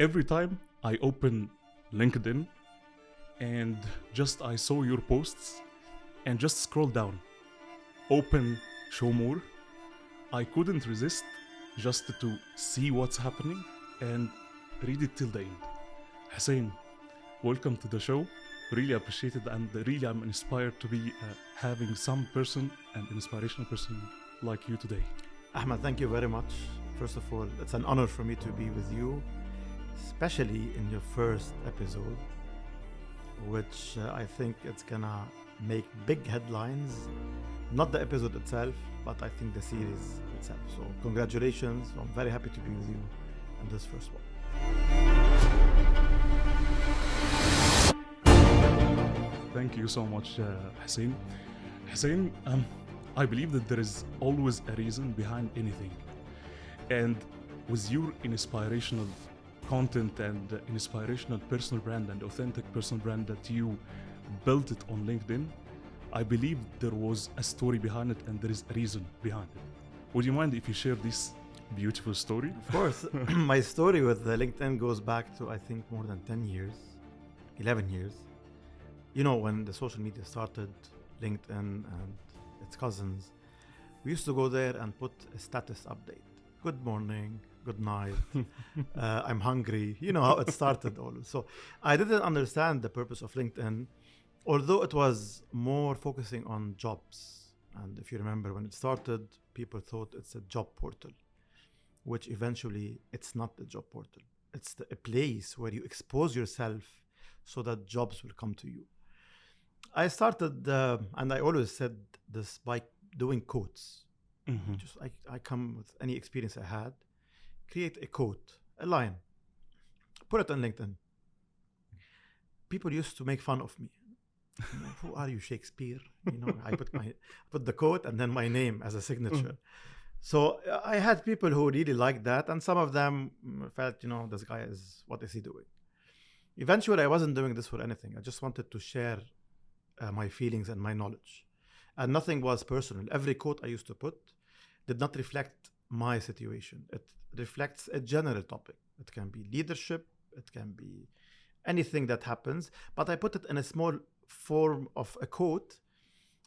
Every time I open LinkedIn and just I saw your posts and just scroll down, open show more, I couldn't resist just to see what's happening and read it till the end. Hussein, welcome to the show. Really appreciate it, and really I'm inspired to be having some person, an inspirational person like you today. Ahmed, thank you very much. First of all, it's an honor for me to be with you, especially in your first episode, which I think it's gonna make big headlines. Not the episode itself, but I think the series itself. So congratulations. I'm very happy to be with you in this first one. Thank you so much, Hussein. Hussein, I believe that there is always a reason behind anything. And with your inspirational content and inspirational personal brand and authentic personal brand that you built it on LinkedIn, I believe there was a story behind it and there is a reason behind it. Would you mind if you share this beautiful story? Of course. My story with LinkedIn goes back to, I think, more than 10 years, 11 years. You know, when the social media started, LinkedIn and its cousins, we used to go there and put a status update. Good morning, good night, I'm hungry. You know how it started all. So I didn't understand the purpose of LinkedIn, although it was more focusing on jobs. And if you remember when it started, people thought it's a job portal, which eventually it's not a job portal. It's a place where you expose yourself so that jobs will come to you. I started, and I always said this, by doing quotes. Mm-hmm. Just I come with any experience I had, create a quote, a line, put it on LinkedIn. People used to make fun of me. You know, who are you, Shakespeare? You know, I put the quote and then my name as a signature. So I had people who really liked that, and some of them felt, you know, this guy what is he doing? Eventually, I wasn't doing this for anything. I just wanted to share my feelings and my knowledge. And nothing was personal. Every quote I used to put did not reflect my situation. It reflects a general topic. It can be leadership. It can be anything that happens. But I put it in a small form of a quote,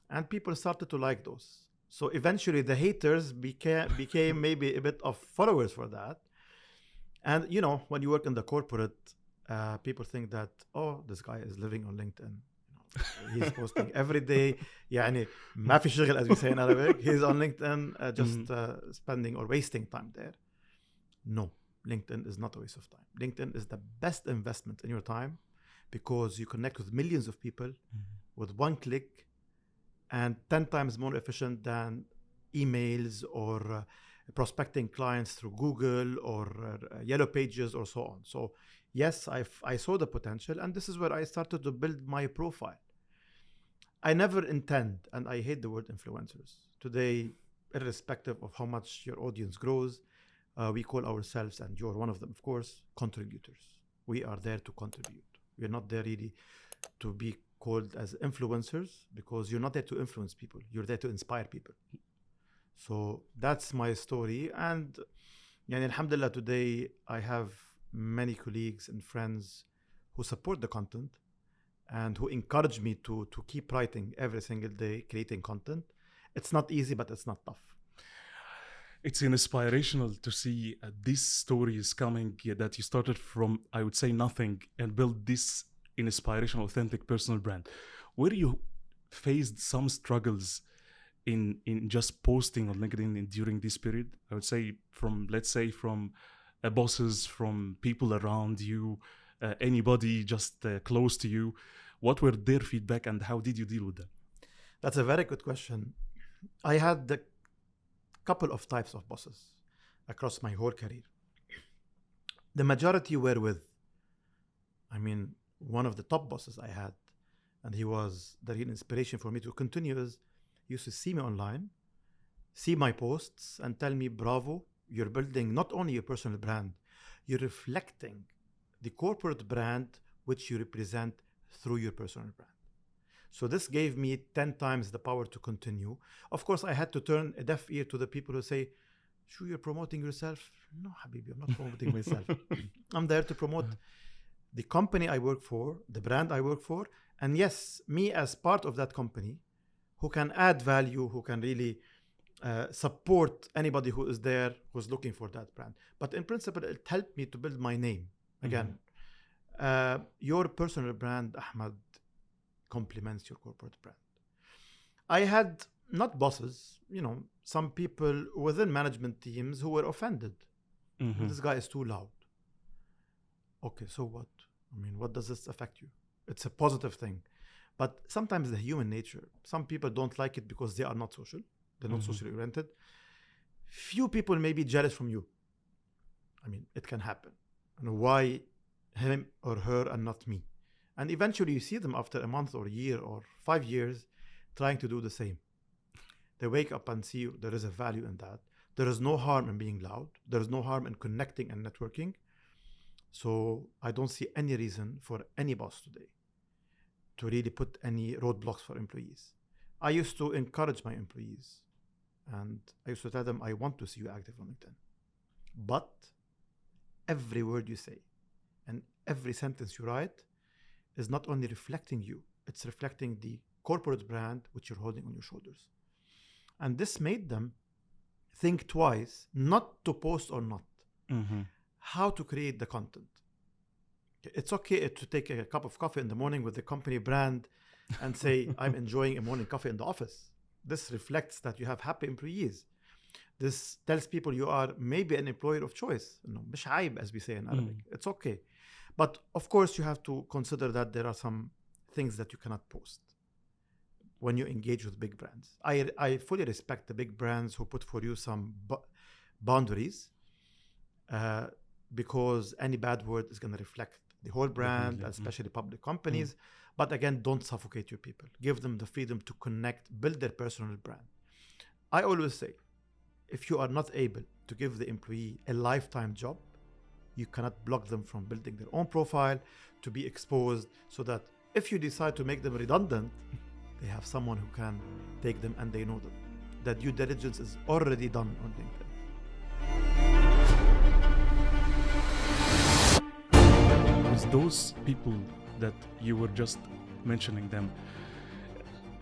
and people started to like those. So eventually the haters became maybe a bit of followers for that. And, you know, when you work in the corporate, people think that, oh, this guy is living on LinkedIn. He's posting every day. يعني ما في شغل, as we say in Arabic. He's on LinkedIn just spending or wasting time there. No, LinkedIn is not a waste of time. LinkedIn is the best investment in your time because you connect with millions of people with one click, and 10 times more efficient than emails or prospecting clients through Google or Yellow Pages or so on. So yes, I saw the potential, and this is where I started to build my profile. I never intend, and I hate the word influencers. Today, irrespective of how much your audience grows, we call ourselves, and you're one of them, of course, contributors. We are there to contribute. We're not there really to be called as influencers, because you're not there to influence people. You're there to inspire people. So that's my story. And alhamdulillah, today I have many colleagues and friends who support the content and who encourage me to keep writing every single day, creating content. It's not easy, but it's not tough. It's inspirational to see these stories coming, that you started from, I would say, nothing and built this inspirational, authentic personal brand. Where you faced some struggles in just posting on LinkedIn during this period, I would say, from, let's say, from bosses, from people around you, anybody just close to you, what were their feedback and how did you deal with them? That's a very good question. I had the couple of types of bosses across my whole career. The majority were with, one of the top bosses I had, and he was the real inspiration for me to continue, is he used to see me online, see my posts, and tell me, bravo, you're building not only your personal brand, you're reflecting the corporate brand which you represent through your personal brand. So this gave me 10 times the power to continue. Of course, I had to turn a deaf ear to the people who say, Sure, you're promoting yourself? No, Habibi, I'm not promoting myself. I'm there to promote the company I work for, the brand I work for, and yes, me as part of that company who can add value, who can really support anybody who is there, who's looking for that brand. But in principle, it helped me to build my name. Again, your personal brand, Ahmad, complements your corporate brand. I had not bosses, some people within management teams who were offended. This guy is too loud. Okay, so what? I mean, what does this affect you? It's a positive thing. But sometimes the human nature, some people don't like it because they are not social. They're not socially oriented. Few people may be jealous from you. I mean, it can happen. And why him or her and not me? And eventually you see them after a month or a year or 5 years trying to do the same. They wake up and see there is a value in that. There is no harm in being loud. There is no harm in connecting and networking. So I don't see any reason for any boss today to really put any roadblocks for employees. I used to encourage my employees and I used to tell them, I want to see you active on LinkedIn. But every word you say and every sentence you write is not only reflecting you, it's reflecting the corporate brand which you're holding on your shoulders. And this made them think twice, not to post or not, how to create the content. It's okay to take a cup of coffee in the morning with the company brand and say, I'm enjoying a morning coffee in the office. This reflects that you have happy employees. This tells people you are maybe an employer of choice. مش عيب, as we say in Arabic. It's okay. But of course, you have to consider that there are some things that you cannot post when you engage with big brands. I fully respect the big brands who put for you some boundaries because any bad word is going to reflect the whole brand, especially public companies. But again, don't suffocate your people. Give them the freedom to connect, build their personal brand. I always say, if you are not able to give the employee a lifetime job, you cannot block them from building their own profile, to be exposed, so that if you decide to make them redundant, they have someone who can take them and they know them. That due diligence is already done on LinkedIn. With those people that you were just mentioning them,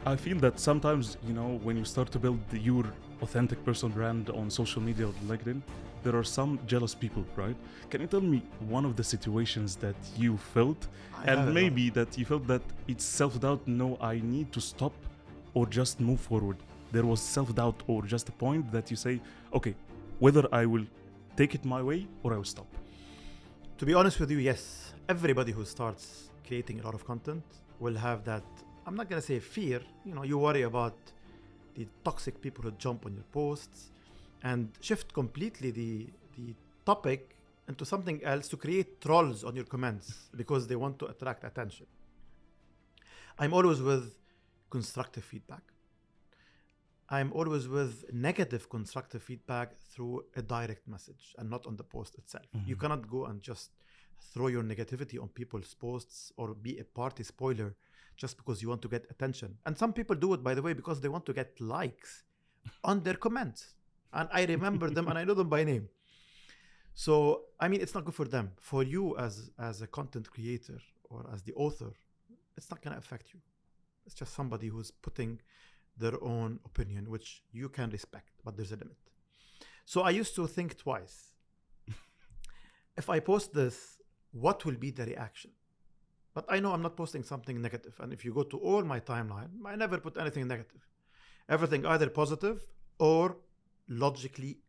I feel that sometimes, when you start to build your authentic personal brand on social media or LinkedIn, there are some jealous people, right? Can you tell me one of the situations that you felt and maybe that you felt that it's self-doubt, no, I need to stop or just move forward? There was self-doubt or just a point that you say, okay, whether I will take it my way or I will stop? To be honest with you, yes. Everybody who starts creating a lot of content will have that, I'm not going to say fear, you worry about the toxic people who jump on your posts and shift completely the topic into something else to create trolls on your comments because they want to attract attention. I'm always with constructive feedback. I'm always with negative constructive feedback through a direct message and not on the post itself. You cannot go and just throw your negativity on people's posts or be a party spoiler just because you want to get attention. And some people do it, by the way, because they want to get likes on their comments. And I remember them and I know them by name. So, it's not good for them. For you as a content creator or as the author, it's not going to affect you. It's just somebody who's putting their own opinion, which you can respect, but there's a limit. So I used to think twice. If I post this, what will be the reaction? But I know I'm not posting something negative. And if you go to all my timeline, I never put anything negative. Everything either positive or logically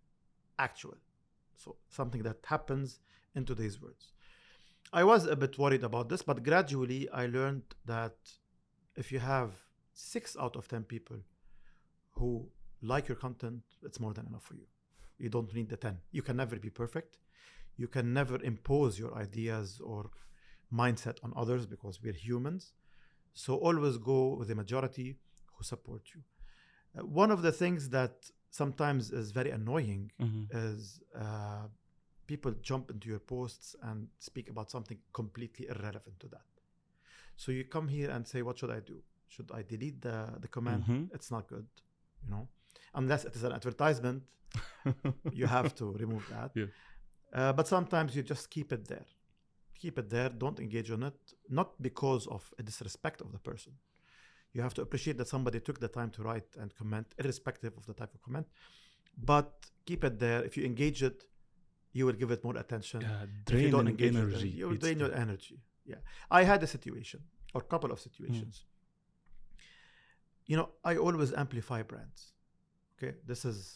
actual. So something that happens in today's words. I was a bit worried about this, but gradually I learned that if you have 6 out of 10 people who like your content, it's more than enough for you. You don't need the 10. You can never be perfect. You can never impose your ideas or mindset on others because we're humans. So always go with the majority who support you. One of the things that sometimes is very annoying is people jump into your posts and speak about something completely irrelevant to that. So you come here and say, what should I do? Should I delete the comment? It's not good, unless it is an advertisement, you have to remove that. Yeah. But sometimes you just keep it there. Keep it there, don't engage on it, not because of a disrespect of the person. You have to appreciate that somebody took the time to write and comment, irrespective of the type of comment, but keep it there. If you engage it, you will give it more attention. If you don't engage energy. it, you will drain your energy. Yeah. I had a situation, or a couple of situations. You know, I always amplify brands. Okay,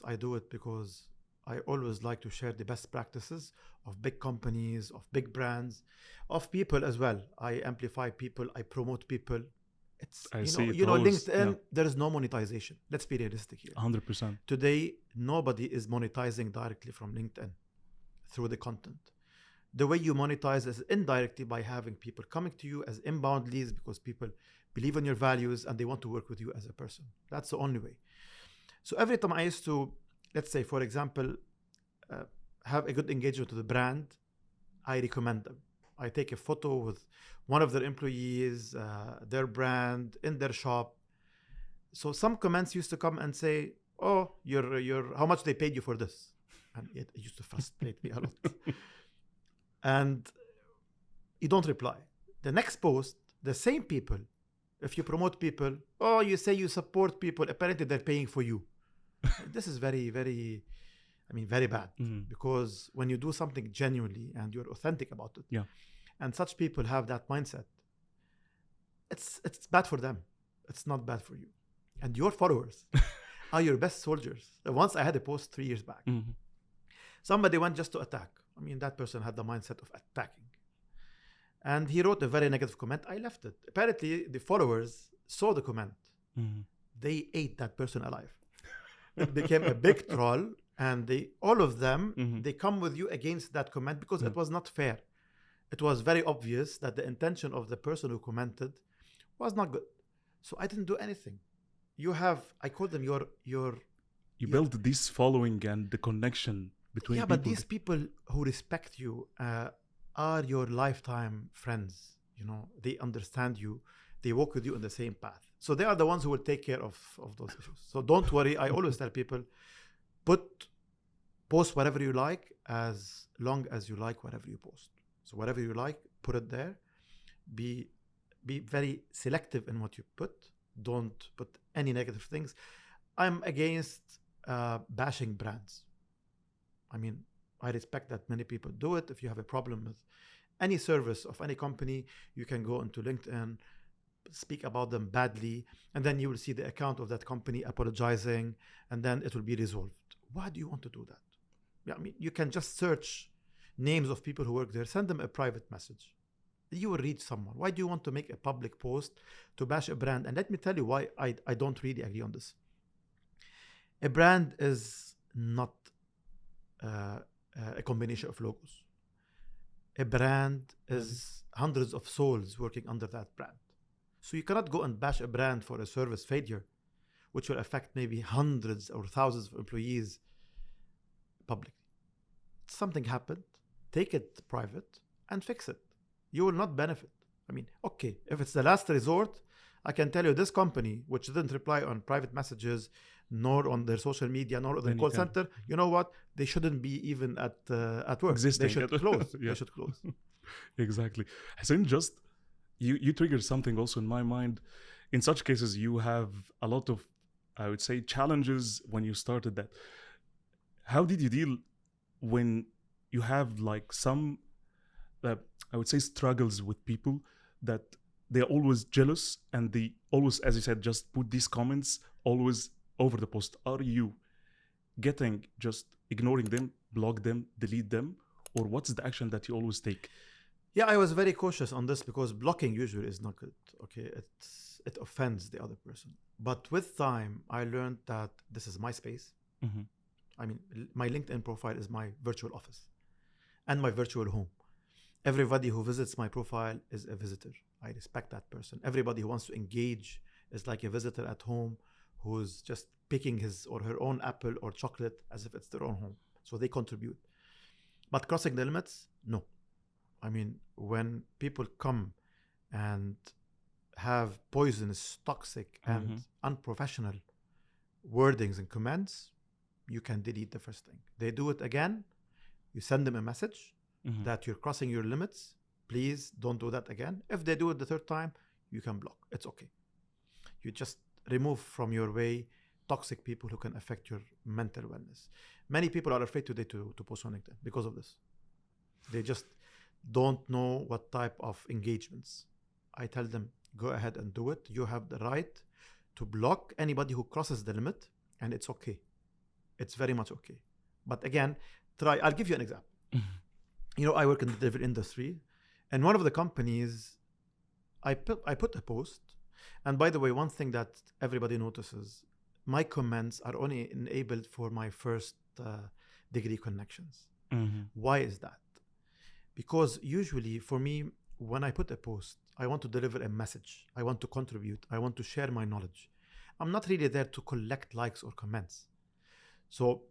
I do it because I always like to share the best practices of big companies, of big brands, of people as well. I amplify people, I promote people. It's, LinkedIn, there is no monetization. Let's be realistic here. 100%. Today, nobody is monetizing directly from LinkedIn through the content. The way you monetize is indirectly by having people coming to you as inbound leads because people believe in your values and they want to work with you as a person. That's the only way. So every time I used to, let's say, for example, have a good engagement with the brand, I recommend them. I take a photo with one of their employees, their brand, in their shop. So some comments used to come and say, oh, how much they paid you for this? And it used to frustrate me a lot. And you don't reply. The next post, the same people, if you promote people, oh, you say you support people, apparently they're paying for you. This is very, very, very bad. Because when you do something genuinely and you're authentic about it, and such people have that mindset, it's bad for them. It's not bad for you. And your followers are your best soldiers. Once I had a post 3 years back. Somebody went just to attack. That person had the mindset of attacking. And he wrote a very negative comment. I left it. Apparently, the followers saw the comment. They ate that person alive. It became a big troll. And all of them, they come with you against that comment because it was not fair. It was very obvious that the intention of the person who commented was not good. So I didn't do anything. I call them your build this following and the connection between people. But these people who respect you are your lifetime friends. They understand you. They walk with you on the same path. So they are the ones who will take care of those issues. So don't worry. I always tell people, post whatever you like as long as you like whatever you post. So whatever you like, put it there. Be very selective in what you put. Don't put any negative things. I'm against bashing brands. I respect that many people do it. If you have a problem with any service of any company, you can go into LinkedIn, speak about them badly, and then you will see the account of that company apologizing, and then it will be resolved. Why do you want to do that? You can just search names of people who work there, send them a private message. You will reach someone. Why do you want to make a public post to bash a brand? And let me tell you why I don't really agree on this. A brand is not a combination of logos. A brand is hundreds of souls working under that brand. So you cannot go and bash a brand for a service failure, which will affect maybe hundreds or thousands of employees publicly. Something happened, take it private and fix it. You will not benefit. Okay, if it's the last resort, I can tell you this company, which didn't reply on private messages, nor on their social media, nor on the call center, you know what? They shouldn't be even at work. Existing. They should close. They should close. Exactly. Hussein, just you triggered something also in my mind. In such cases, you have a lot of, I would say, challenges when you started that. How did you deal when you have some, I would say, struggles with people that they're always jealous and they always, as you said, just put these comments always over the post? Are you just ignoring them, block them, delete them, or what's the action that you always take? Yeah, I was very cautious on this because blocking usually is not good. Okay, it offends the other person. But with time, I learned that this is my space. My LinkedIn profile is my virtual office and my virtual home. Everybody who visits my profile is a visitor. I respect that person. Everybody who wants to engage is like a visitor at home who's just picking his or her own apple or chocolate as if it's their own home. So they contribute. But crossing the limits, no. When people come and have poisonous, toxic, and unprofessional wordings and comments, you can delete the first thing. They do it again, you send them a message that you're crossing your limits. Please don't do that again. If they do it the third time, you can block. It's okay. You just remove from your way toxic people who can affect your mental wellness. Many people are afraid today to post on LinkedIn because of this. They just don't know what type of engagements. I tell them, go ahead and do it. You have the right to block anybody who crosses the limit, and it's okay. It's very much okay. But again, I'll give you an example. You know, I work in the delivery industry, and one of the companies, I put a post, and by the way, one thing that everybody notices, my comments are only enabled for my first degree connections. Why is that? Because usually for me, when I put a post, I want to deliver a message. I want to contribute. I want to share my knowledge. I'm not really there to collect likes or comments. So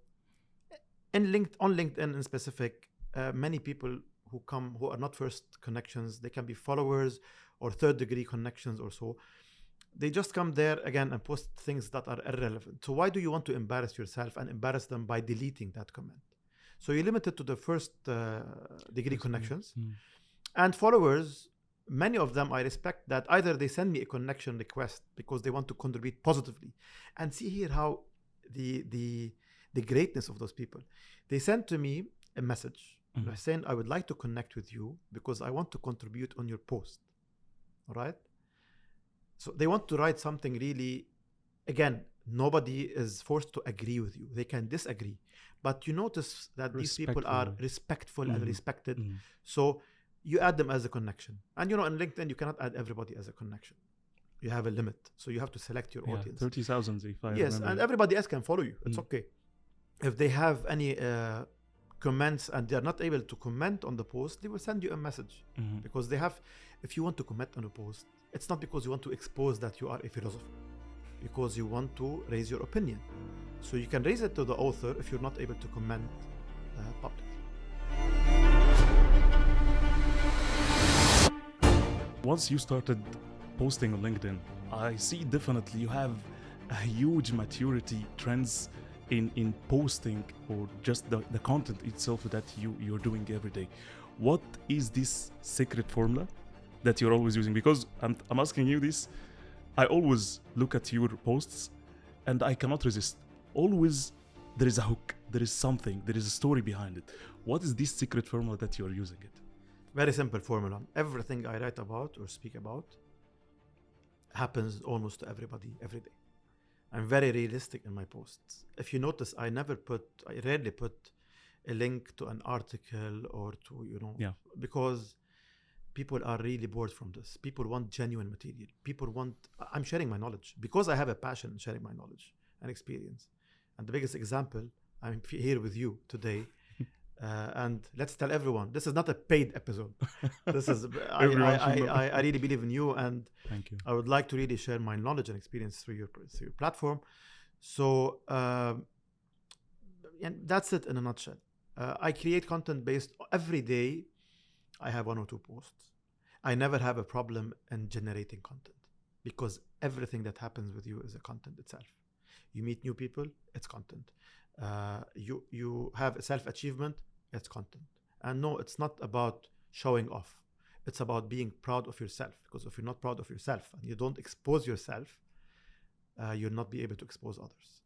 on LinkedIn in specific, many people who are not first connections, they can be followers or third degree connections or so. They just come there again and post things that are irrelevant. So why do you want to embarrass yourself and embarrass them by deleting that comment? So you limit it to the first degree connections. And followers, many of them I respect that either they send me a connection request because they want to contribute positively. And see here how the greatness of those people. They send to me a message. Hussein, I would like to connect with you because I want to contribute on your post. All right? So they want to write something really, again, nobody is forced to agree with you. They can disagree. But you notice that these people are respectful and respected. So you add them as a connection. And you know, in LinkedIn, you cannot add everybody as a connection. You have a limit. So you have to select your audience. 30,000 if I Yes, remember. and everybody else can follow you. It's okay. If they have any comments and they're not able to comment on the post, they will send you a message. Because they have, if you want to comment on a post, it's not because you want to expose that you are a philosopher. Because you want to raise your opinion. So you can raise it to the author if you're not able to comment publicly. Once you started posting on LinkedIn, I see definitely you have a huge maturity trends in posting or just the content itself that you're doing every day. What is this secret formula that you're always using? Because I'm asking you this, I always look at your posts and I cannot resist. Always there is a hook, there is something, there is a story behind it. What is this secret formula that you're using it? Very simple formula. Everything I write about or speak about happens almost to everybody every day. I'm very realistic in my posts. If you notice, I rarely put a link to an article or to, because people are really bored from this. People want genuine material. I'm sharing my knowledge because I have a passion in sharing my knowledge and experience. And the biggest example, I'm here with you today. And let's tell everyone, this is not a paid episode. This is, I really believe in you, and thank you. I would like to really share my knowledge and experience through your platform. So, and that's it in a nutshell. I create content based every day. I have 1 or 2 posts. I never have a problem in generating content because everything that happens with you is a content itself. You meet new people, it's content. You have a self-achievement, it's content. And no, it's not about showing off. It's about being proud of yourself, because if you're not proud of yourself and you don't expose yourself, you'll not be able to expose others.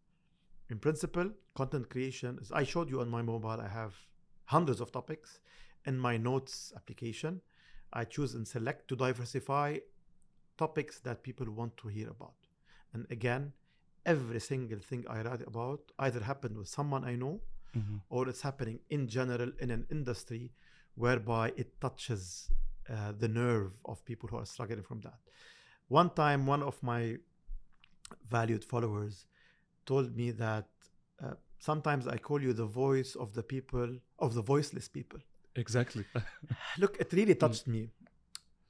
In principle, content creation is, I showed you on my mobile, I have hundreds of topics. In my notes application, I choose and select to diversify topics that people want to hear about. And again, every single thing I write about either happened with someone I know, or it's happening in general in an industry whereby it touches the nerve of people who are struggling from that. One time, one of my valued followers told me that sometimes I call you the voice of the people, of the voiceless people. Exactly. Look, it really touched me.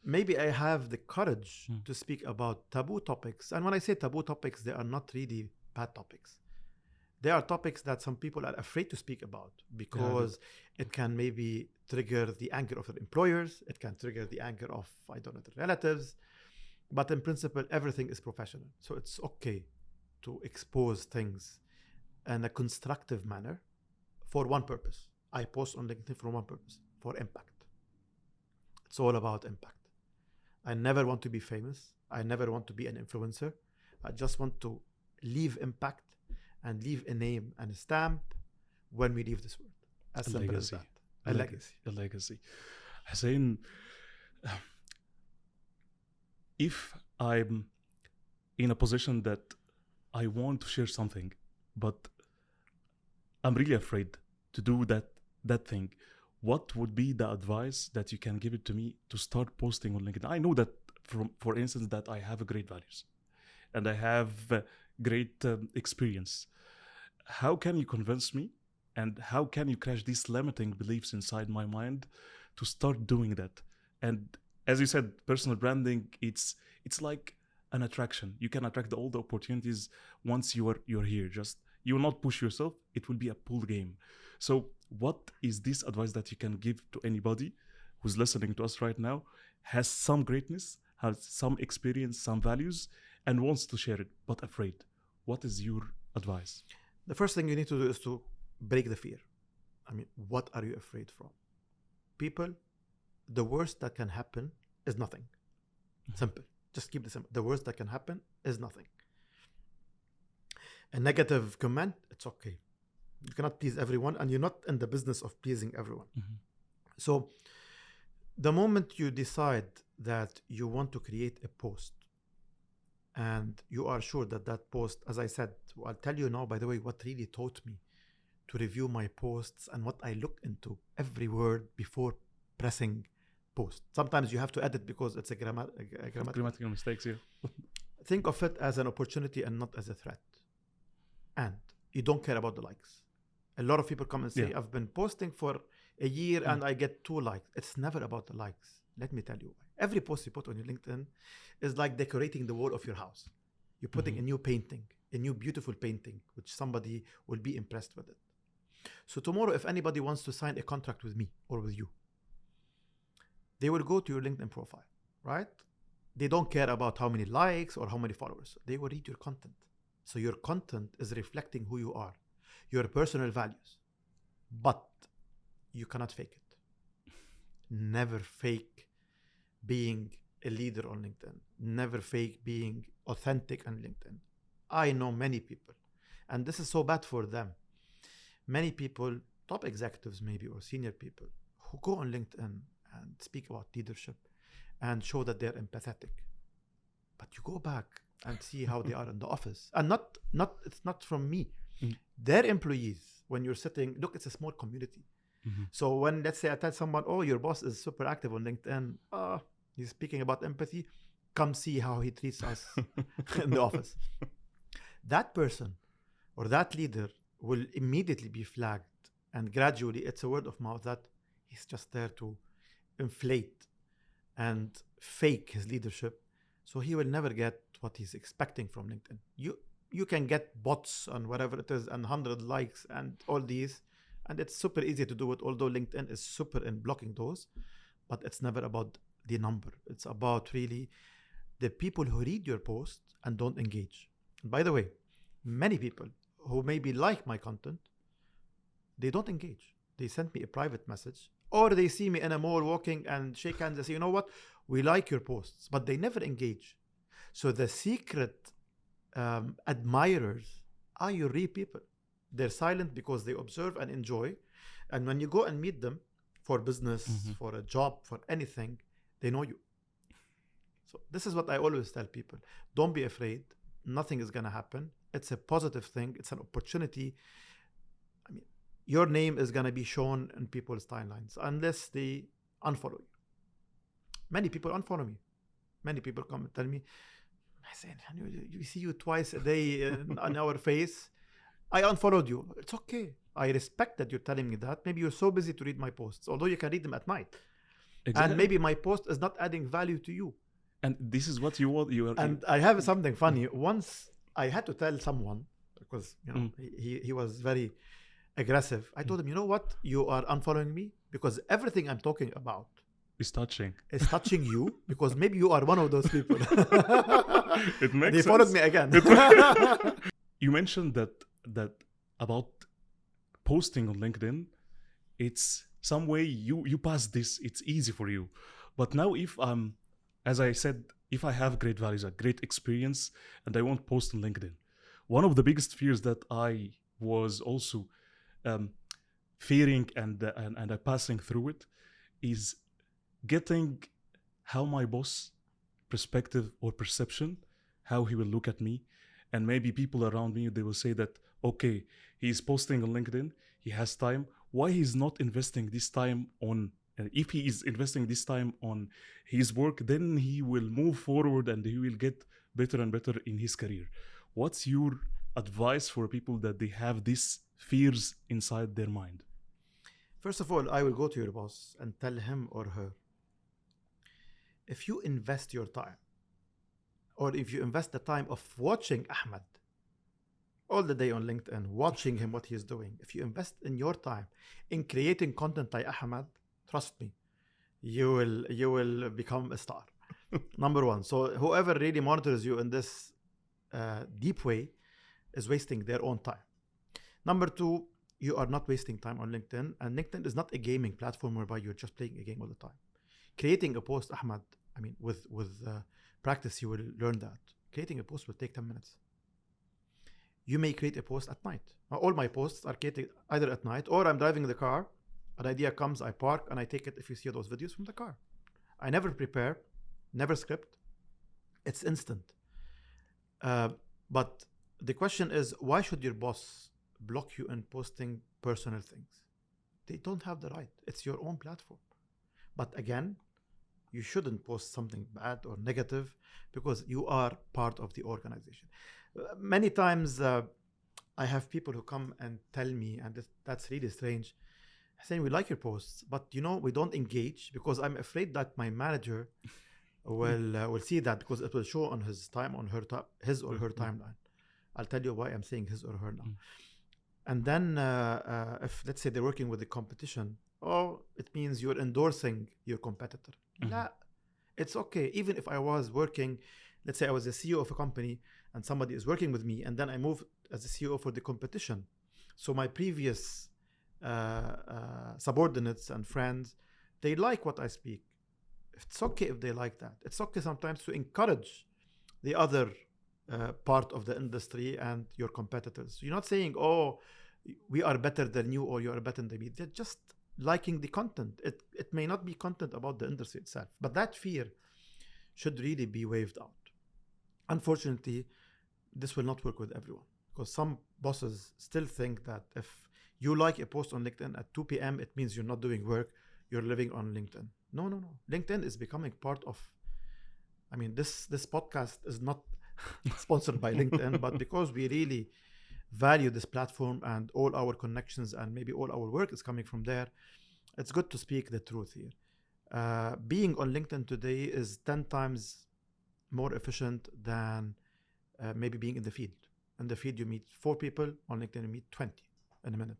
Maybe I have the courage to speak about taboo topics. And when I say taboo topics, they are not really bad topics. They are topics that some people are afraid to speak about because it can maybe trigger the anger of their employers. It can trigger the anger of, I don't know, their relatives. But in principle, everything is professional. So it's okay to expose things in a constructive manner for one purpose. I post on LinkedIn for one purpose, for impact. It's all about impact. I never want to be famous. I never want to be an influencer. I just want to leave impact and leave a name and a stamp when we leave this world. As simple as that. A legacy. A legacy. Hussein, if I'm in a position that I want to share something, but I'm really afraid to do that thing, what would be the advice that you can give it to me to start posting on LinkedIn? I know that, for instance, that I have great values and I have great experience. How can you convince me, and how can you crash these limiting beliefs inside my mind to start doing that? And as you said, personal branding, it's like an attraction. You can attract all the opportunities once you're here. Just you will not push yourself. It will be a pull game. So what is this advice that you can give to anybody who's listening to us right now, has some greatness, has some experience, some values, and wants to share it, but afraid? What is your advice? The first thing you need to do is to break the fear. I mean, what are you afraid from? People, the worst that can happen is nothing. Simple. Just keep it simple. The worst that can happen is nothing. A negative comment, it's okay. You cannot please everyone, and you're not in the business of pleasing everyone. So the moment you decide that you want to create a post and you are sure that that post, as I said, I'll tell you now, by the way, what really taught me to review my posts and what I look into every word before pressing post. Sometimes you have to edit because it's a grammatical mistakes here. Think of it as an opportunity and not as a threat. And you don't care about the likes. A lot of people come and say, I've been posting for a year and I get 2 likes. It's never about the likes. Let me tell you why. Every post you put on your LinkedIn is like decorating the wall of your house. You're putting a new painting, a new beautiful painting, which somebody will be impressed with it. So tomorrow, if anybody wants to sign a contract with me or with you, they will go to your LinkedIn profile, right? They don't care about how many likes or how many followers. They will read your content. So your content is reflecting who you are, your personal values. But you cannot fake it. Never fake being a leader on LinkedIn. Never fake being authentic on LinkedIn. I know many people, and this is so bad for them. Many people, top executives maybe, or senior people, who go on LinkedIn and speak about leadership and show that they're empathetic. But you go back and see how they are in the office. And it's not from me. Their employees, when you're sitting, look, it's a small community. So when, let's say I tell someone, oh, your boss is super active on LinkedIn, he's speaking about empathy, come see how he treats us in the office. That person or that leader will immediately be flagged, and gradually it's a word of mouth that he's just there to inflate and fake his leadership, so he will never get what he's expecting from LinkedIn. You can get bots and whatever it is and 100 likes and all these, and it's super easy to do it, although LinkedIn is super in blocking those, but it's never about the number. It's about really the people who read your post and don't engage. And by the way, many people who maybe like my content, they don't engage. They send me a private message, or they see me in a mall walking and shake hands and say, you know what, we like your posts, but they never engage. So the secret admirers are your real people. They're silent because they observe and enjoy. And when you go and meet them for business, for a job, for anything, they know you. So this is what I always tell people. Don't be afraid. Nothing is going to happen. It's a positive thing. It's an opportunity. I mean, your name is going to be shown in people's timelines unless they unfollow you. Many people unfollow me. Many people come and tell me, I say, you see you twice a day on our face. I unfollowed you. It's okay. I respect that you're telling me that. Maybe you're so busy to read my posts, although you can read them at night. Exactly. And maybe my post is not adding value to you. And this is what you want. And I have something funny. Once I had to tell someone, because he was very aggressive. I told him, you know what? You are unfollowing me because everything I'm talking about It's touching. is touching you, because maybe you are one of those people. It makes They sense. followed me again. You mentioned that about posting on LinkedIn. It's some way you pass this. It's easy for you. But now, if as I said, if I have great values, a great experience, and I won't post on LinkedIn, one of the biggest fears that I was also um, fearing and I passing through it is getting how my boss perspective or perception, how he will look at me, and maybe people around me, they will say that, okay, he's posting on LinkedIn, he has time, why he's not investing this time on, and if he is investing this time on his work, then he will move forward and he will get better and better in his career. What's your advice for people that they have these fears inside their mind? First of all, I will go to your boss and tell him or her, if you invest your time, or if you invest the time of watching Ahmed all the day on LinkedIn, watching him, what he's doing, if you invest in your time in creating content like Ahmed, trust me, you will become a star. Number one. So whoever really monitors you in this deep way is wasting their own time. Number two, you are not wasting time on LinkedIn, and LinkedIn is not a gaming platform whereby you're just playing a game all the time. Creating a post, Ahmed, I mean, with practice, you will learn that. Creating a post will take 10 minutes. You may create a post at night. All my posts are created either at night, or I'm driving the car, an idea comes, I park, and I take it, if you see those videos, from the car. I never prepare, never script. It's instant. But the question is, why should your boss block you in posting personal things? They don't have the right. It's your own platform. But again, you shouldn't post something bad or negative, because you are part of the organization. Many times I have people who come and tell me, and that's really strange, saying, we like your posts, but we don't engage, because I'm afraid that my manager will see that, because it will show on his or her timeline. I'll tell you why I'm saying his or her now. And then if, let's say, they're working with the competition, it means you're endorsing your competitor. Nah, it's okay. Even if I was working, let's say I was a CEO of a company and somebody is working with me, and then I move as a CEO for the competition. So my previous subordinates and friends, they like what I speak. It's okay if they like that. It's okay sometimes to encourage the other part of the industry and your competitors. You're not saying, we are better than you, or you are better than me. They're just liking the content. It may not be content about the industry itself, but that fear should really be waved out. Unfortunately, this will not work with everyone, because some bosses still think that if you like a post on LinkedIn at 2 p.m., it means you're not doing work, you're living on LinkedIn. No. LinkedIn is becoming part of, this podcast is not sponsored by LinkedIn, but because we really value this platform and all our connections and maybe all our work is coming from there, it's good to speak the truth here. Being on LinkedIn today is 10 times more efficient than maybe being in the field. In the field, you meet 4 people. On LinkedIn, you meet 20 in a minute.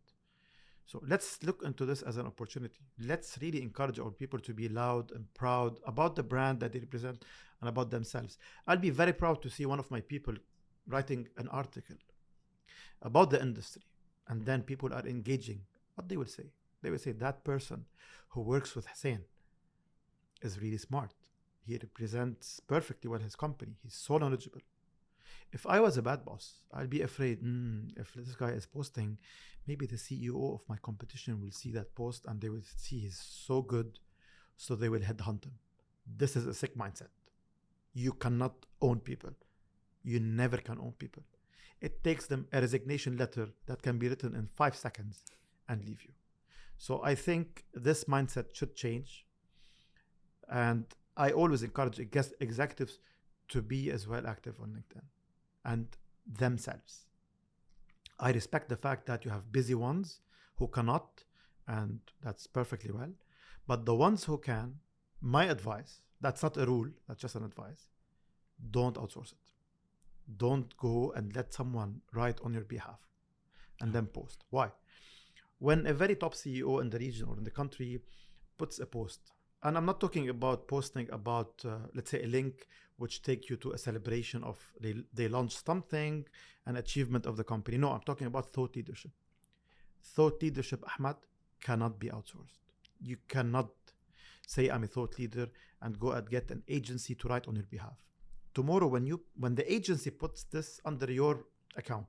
So let's look into this as an opportunity. Let's really encourage our people to be loud and proud about the brand that they represent and about themselves. I'll be very proud to see one of my people writing an article about the industry, and then people are engaging. What they will say? They will say, that person who works with Hussein is really smart. He represents perfectly well his company. He's so knowledgeable. If I was a bad boss, I'd be afraid, if this guy is posting, maybe the CEO of my competition will see that post and they will see he's so good, so they will headhunt him. This is a sick mindset. You cannot own people. You never can own people. It takes them a resignation letter that can be written in 5 seconds and leave you. So I think this mindset should change. And I always encourage executives to be as well active on LinkedIn and themselves. I respect the fact that you have busy ones who cannot, and that's perfectly well. But the ones who can, my advice, that's not a rule, that's just an advice, don't outsource it. Don't go and let someone write on your behalf and then post. Why? When a very top CEO in the region or in the country puts a post, And I'm not talking about posting about, let's say, a link which take you to a celebration of they launched something, an achievement of the company. No, I'm talking about thought leadership. Thought leadership, Ahmad, cannot be outsourced. You cannot say I'm a thought leader and go and get an agency to write on your behalf. Tomorrow, when the agency puts this under your account,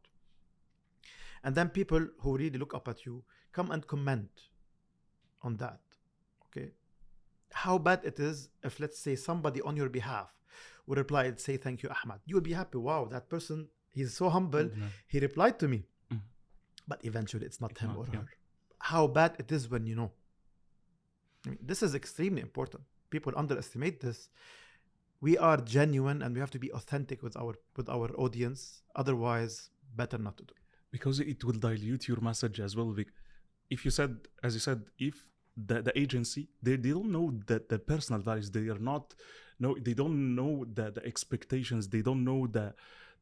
and then people who really look up at you come and comment on that, okay? How bad it is if, let's say, somebody on your behalf would reply and say, thank you, Ahmad. You will be happy. Wow, that person, he's so humble. He replied to me. But eventually it's not him or her. How bad it is when you know. I mean, this is extremely important. People underestimate this. We are genuine and we have to be authentic with our audience. Otherwise, better not to do. Because it will dilute your message as well. If you said, as you said, if the agency, they don't know that the personal values, they don't know the expectations, they don't know the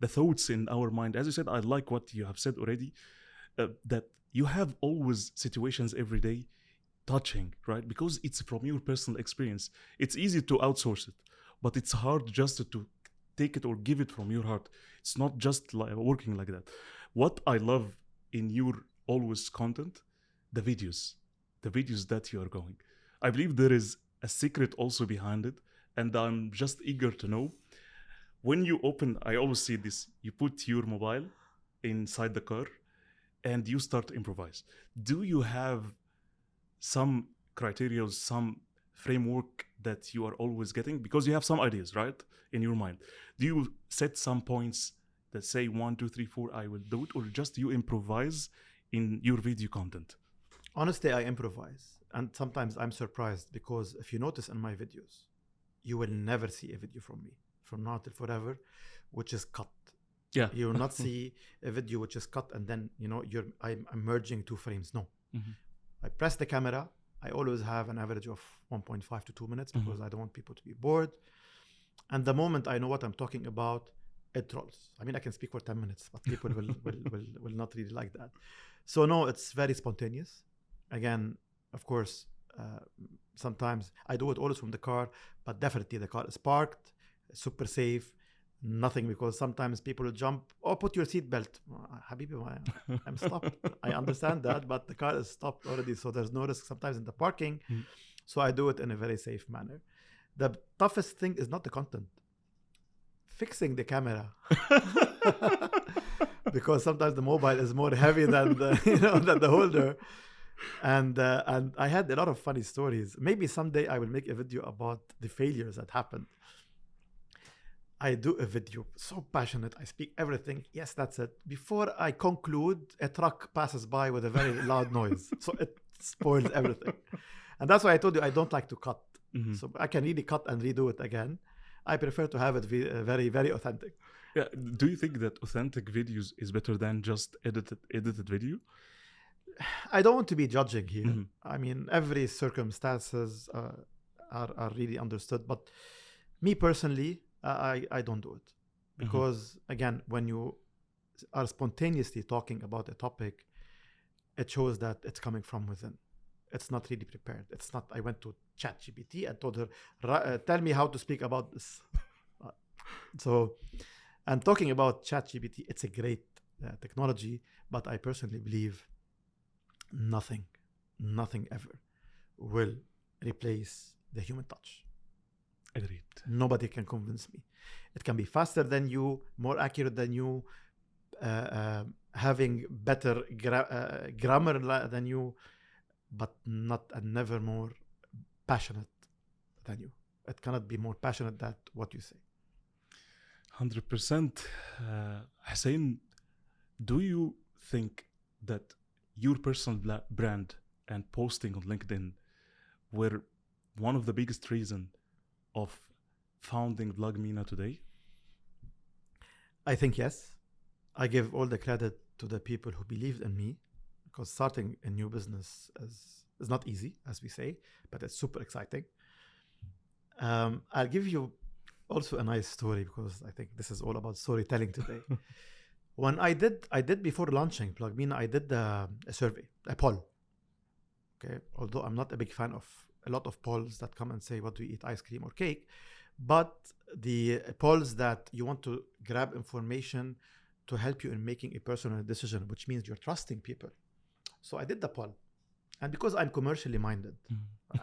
thoughts in our mind. As you said, I like what you have said already, that you have always situations every day touching, right? Because it's from your personal experience. It's easy to outsource it, but it's hard just to take it or give it from your heart. It's not just like working like that. What I love in your always content, the videos that you are going. I believe there is a secret also behind it, and I'm just eager to know. When you open, I always see this, you put your mobile inside the car and you start to improvise. Do you have some criteria, some framework that you are always getting? Because you have some ideas, right, in your mind. Do you set some points that say 1, 2, 3, 4, I will do it, or just you improvise in your video content? Honestly, I improvise. And sometimes I'm surprised because if you notice in my videos, you will never see a video from me, from now till forever, which is cut. Yeah. You will not see a video which is cut and then, I'm merging 2 frames. No. Mm-hmm. I press the camera. I always have an average of 1.5 to 2 minutes because I don't want people to be bored. And the moment I know what I'm talking about, it rolls. I mean, I can speak for 10 minutes, but people will not really like that. So no, it's very spontaneous. Again, of course, sometimes I do it always from the car, but definitely the car is parked, super safe, nothing, because sometimes people will jump, put your seatbelt. Habibi, I'm stopped. I understand that, but the car is stopped already, so there's no risk sometimes in the parking. So I do it in a very safe manner. The toughest thing is not the content. Fixing the camera. Because sometimes the mobile is more heavy than than the holder. And I had a lot of funny stories. Maybe someday I will make a video about the failures that happened. I do a video, so passionate. I speak everything. Yes, that's it. Before I conclude, a truck passes by with a very loud noise. So it spoils everything. And that's why I told you I don't like to cut. So I can really cut and redo it again. I prefer to have it very, very authentic. Yeah. Do you think that authentic videos is better than just edited video? I don't want to be judging here. I mean, every circumstances are really understood. But me personally, I don't do it. Because, again, when you are spontaneously talking about a topic, it shows that it's coming from within. It's not really prepared. It's not, I went to ChatGPT and told her, tell me how to speak about this. And talking about ChatGPT, it's a great technology, but I personally believe nothing ever will replace the human touch. Agreed. Nobody can convince me. It can be faster than you, more accurate than you, having better grammar than you, but never more passionate than you. It cannot be more passionate than what you say. 100%. Hussein, do you think that your personal brand and posting on LinkedIn were one of the biggest reasons of founding PLUG MENA today? I think yes. I give all the credit to the people who believed in me, because starting a new business is not easy, as we say, but it's super exciting. I'll give you also a nice story, because I think this is all about storytelling today. When I did before launching PLUG MENA, I did a survey, a poll. Okay, although I'm not a big fan of a lot of polls that come and say, what do you eat, ice cream or cake? But the polls that you want to grab information to help you in making a personal decision, which means you're trusting people. So I did the poll. And because I'm commercially minded,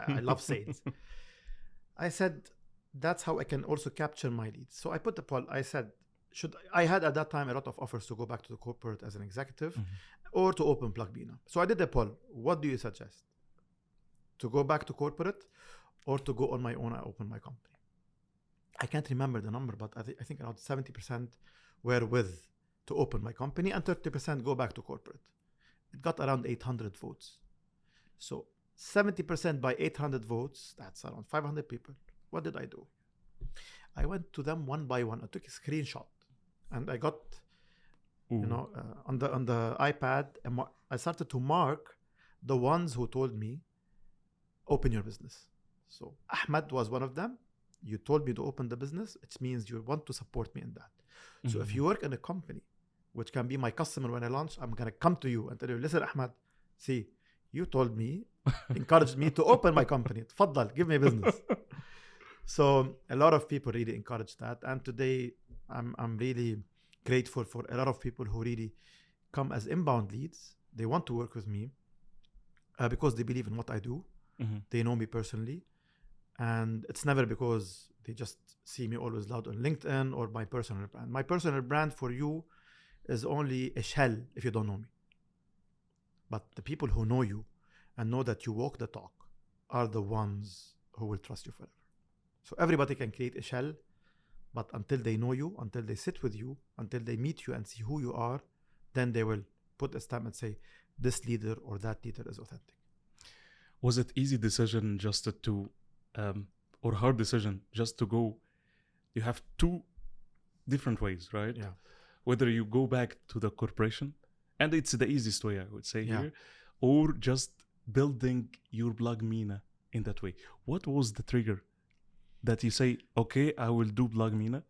I love sales. I said, that's how I can also capture my leads. So I put the poll. I said, I had at that time a lot of offers to go back to the corporate as an executive or to open PLUG MENA. So I did a poll. What do you suggest? To go back to corporate or to go on my own and open my company? I can't remember the number, but I think around 70% were with to open my company and 30% go back to corporate. It got around 800 votes. So 70% by 800 votes, that's around 500 people. What did I do? I went to them one by one. I took a screenshot and I got, on the iPad, I started to mark the ones who told me, open your business. So Ahmed was one of them. You told me to open the business. It means you want to support me in that. So if you work in a company, which can be my customer when I launch, I'm going to come to you and tell you, listen, Ahmed, see, you told me, encouraged me to open my company. Tfaddal, give me business. So a lot of people really encouraged that. And today I'm really grateful for a lot of people who really come as inbound leads. They want to work with me because they believe in what I do. They know me personally. And it's never because they just see me always loud on LinkedIn or my personal brand. My personal brand for you is only a shell if you don't know me. But the people who know you and know that you walk the talk are the ones who will trust you forever. So everybody can create a shell, but until they know you, until they sit with you, until they meet you and see who you are, then they will put a stamp and say, this leader or that leader is authentic. Was it easy decision just to or hard decision just to go? You have two different ways, right? Yeah. Whether you go back to the corporation, and it's the easiest way I would say here, or just building your PLUG MENA in that way. What was the trigger that you say, okay, I will do PLUG MENA?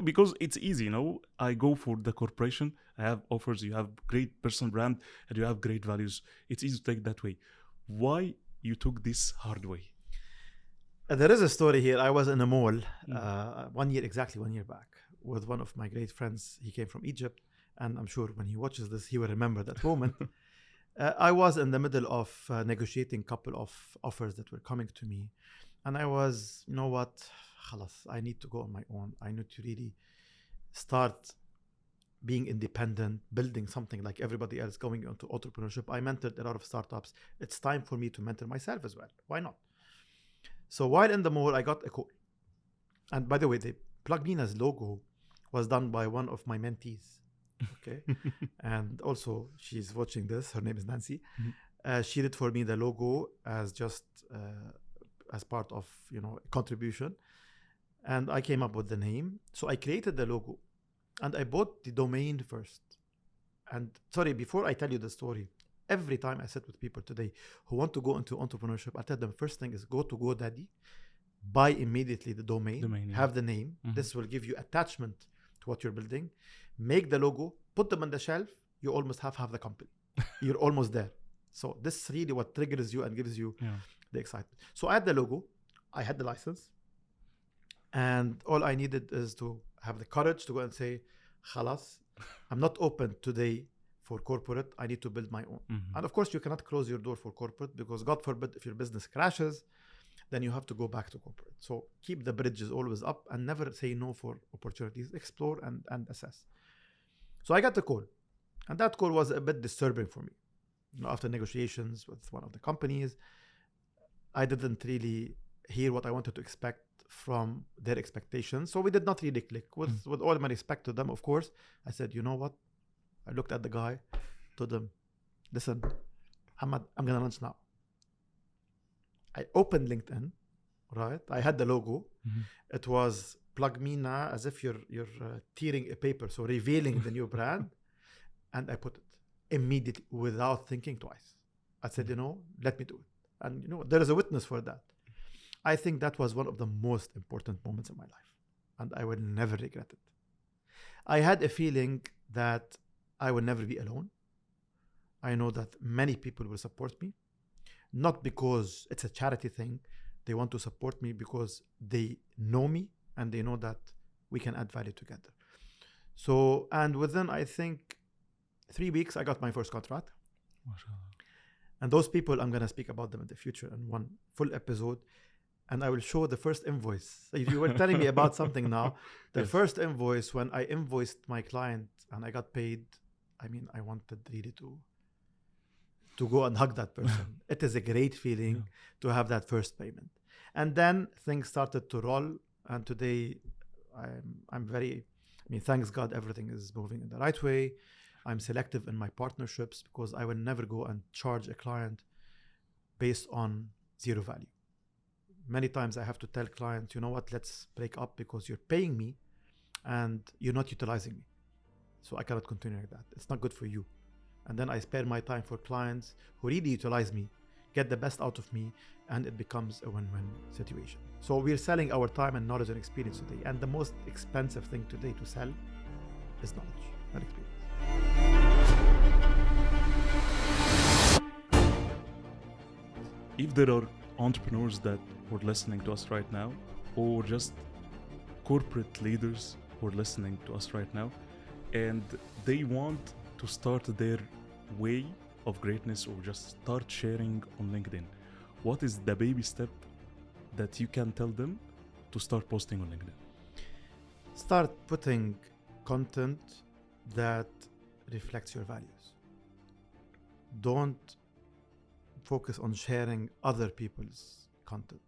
Because it's easy, I go for the corporation, I have offers, you have great personal brand, and you have great values. It's easy to take that way. Why you took this hard way? There is a story here. I was in a mall exactly 1 year back with one of my great friends. He came from Egypt, and I'm sure when he watches this, he will remember that moment. I was in the middle of negotiating a couple of offers that were coming to me. And I was, you know what, khalas, I need to go on my own. I need to really start being independent, building something like everybody else, going into entrepreneurship. I mentored a lot of startups. It's time for me to mentor myself as well. Why not? So while in the mall, I got a call. And by the way, the PLUG MENA's logo was done by one of my mentees. Okay. And also she's watching this. Her name is Nancy. She did for me the logo as just as part of, contribution. And I came up with the name. So I created the logo and I bought the domain first. And sorry, before I tell you the story, every time I sit with people today who want to go into entrepreneurship, I tell them first thing is go to GoDaddy, buy immediately the domain, have the name. This will give you attachment to what you're building. Make the logo, put them on the shelf. You almost have half the company. You're almost there. So this is really what triggers you and gives you the excitement. So I had the logo, I had the license, and all I needed is to have the courage to go and say, khalas, I'm not open today for corporate. I need to build my own. And of course, you cannot close your door for corporate because God forbid, if your business crashes, then you have to go back to corporate. So keep the bridges always up and never say no for opportunities. Explore and assess. So I got the call. And that call was a bit disturbing for me. After negotiations with one of the companies, I didn't really hear what I wanted to expect from their expectations. So we did not really click. With all my respect to them, of course, I said, you know what? I looked at the guy, told him, listen, I'm going to launch now. I opened LinkedIn, right? I had the logo. It was PLUG MENA, as if you're tearing a paper, so revealing the new brand. And I put it immediately without thinking twice. I said, let me do it. And there is a witness for that. I think that was one of the most important moments in my life. And I will never regret it. I had a feeling that I will never be alone. I know that many people will support me. not because it's a charity thing. They want to support me because they know me and they know that we can add value together. So, and within, I think, 3 weeks, I got my first contract. MashaAllah. And those people, I'm going to speak about them in the future in one full episode. And I will show the first invoice. If you were telling me about something now, the Yes. first invoice, when I invoiced my client and I got paid, I mean, I wanted really to go and hug that person. It is a great feeling to have that first payment. And then things started to roll. And today, I'm very, I mean, thanks God, everything is moving in the right way. I'm selective in my partnerships because I will never go and charge a client based on zero value. Many times I have to tell clients, you know what, let's break up because you're paying me and you're not utilizing me. So I cannot continue like that. It's not good for you. And then I spare my time for clients who really utilize me, get the best out of me, and it becomes a win-win situation. So we're selling our time and knowledge and experience today. And the most expensive thing today to sell is knowledge, not experience. If there are entrepreneurs that were listening to us right now, or just corporate leaders who are listening to us right now, and they want to start their way of greatness or just start sharing on LinkedIn, what is the baby step that you can tell them to start posting on LinkedIn? Start putting content that reflects your values. Don't focus on sharing other people's content.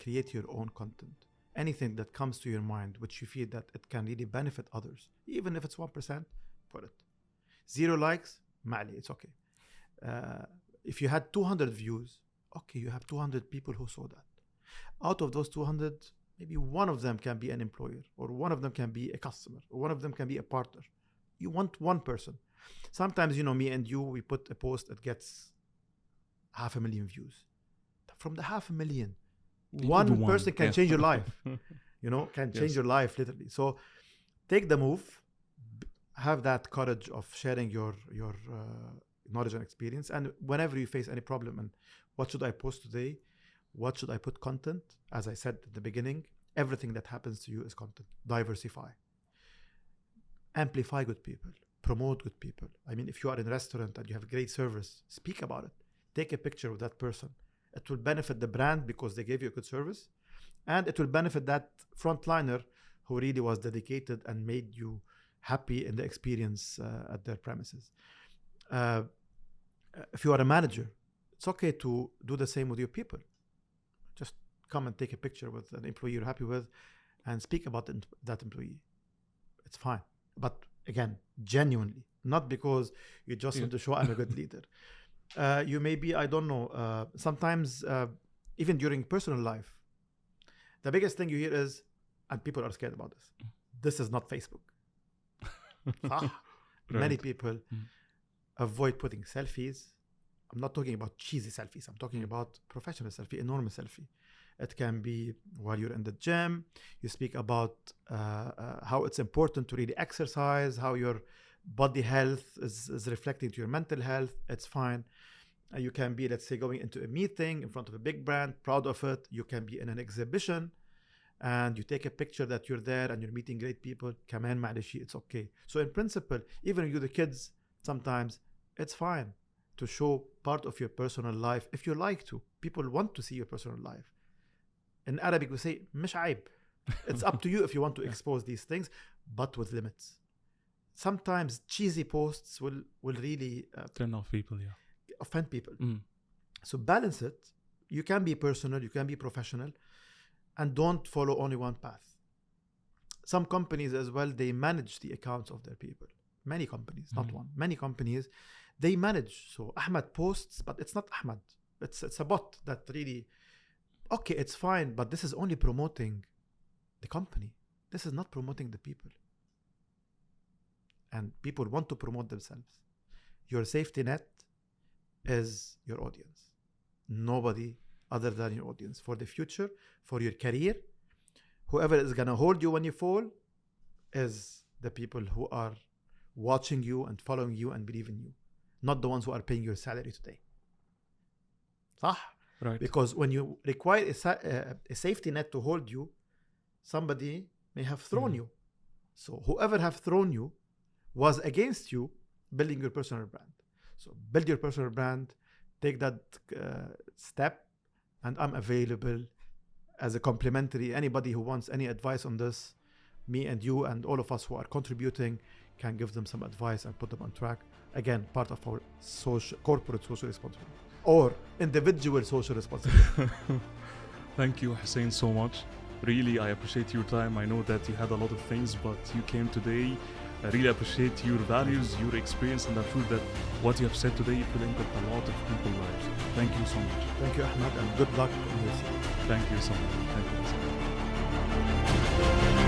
Create your own content. Anything that comes to your mind which you feel that it can really benefit others, even if it's 1%, put it. 0 likes, ma'ali, it's okay. If you had 200 views, okay, you have 200 people who saw that. Out of those 200, maybe one of them can be an employer, or one of them can be a customer, or one of them can be a partner. You want one person. Sometimes, you know, me and you, we put a post that gets 500,000 views. From the 500,000, one person can change your life. You know, can change your life literally. So take the move, have that courage of sharing your knowledge and experience. And whenever you face any problem, and what should I post today? What should I put content? As I said at the beginning, everything that happens to you is content. Diversify. Amplify good people. Promote good people. I mean, if you are in a restaurant and you have great service, speak about it. Take a picture of that person. It will benefit the brand because they gave you a good service. And it will benefit that frontliner who really was dedicated and made you happy in the experience at their premises. If you are a manager, it's okay to do the same with your people. Just come and take a picture with an employee you're happy with and speak about that employee. It's fine. But again, genuinely, not because you just want to show I'm a good leader. You may be, I don't know, sometimes even during personal life, the biggest thing you hear is, and people are scared about this, this is not Facebook. Many people avoid putting selfies. I'm not talking about cheesy selfies. I'm talking about professional selfie, enormous selfie. It can be while you're in the gym. You speak about how it's important to really exercise, how your body health is reflecting to your mental health. It's fine. You can be, let's say, going into a meeting in front of a big brand, proud of it. You can be in an exhibition and you take a picture that you're there and you're meeting great people. Kaman ma'alishi, it's okay. So in principle, even you, the kids, sometimes it's fine to show part of your personal life if you like to. People want to see your personal life. In Arabic, we say, mish aib. It's up to you if you want to expose these things, but with limits. Sometimes cheesy posts will really turn off people, offend people. So balance it. You can be personal, you can be professional, and don't follow only one path. Some companies as well, they manage the accounts of their people. Many companies, not one. Many companies, they manage. So Ahmed posts, but it's not Ahmed. It's a bot that really, okay, it's fine, but this is only promoting the company. This is not promoting the people. And people want to promote themselves. Your safety net is your audience. Nobody other than your audience. For the future, for your career, whoever is going to hold you when you fall is the people who are watching you and following you and believe in you, not the ones who are paying your salary today. صح? Right. Because when you require a safety net to hold you, somebody may have thrown you. So whoever have thrown you was against you building your personal brand. So build your personal brand, take that step, and I'm available as a complimentary. Anybody who wants any advice on this, me and you and all of us who are contributing can give them some advice and put them on track. Again, part of our corporate social responsibility or individual social responsibility. Thank you, Hussein, so much. Really, I appreciate your time. I know that you had a lot of things, but you came today. I really appreciate your values, your experience, and I'm sure that what you have said today will impact a lot of people's lives. Thank you so much. Thank you, Ahmad, and good luck in this year. Thank you so much. Thank you so much.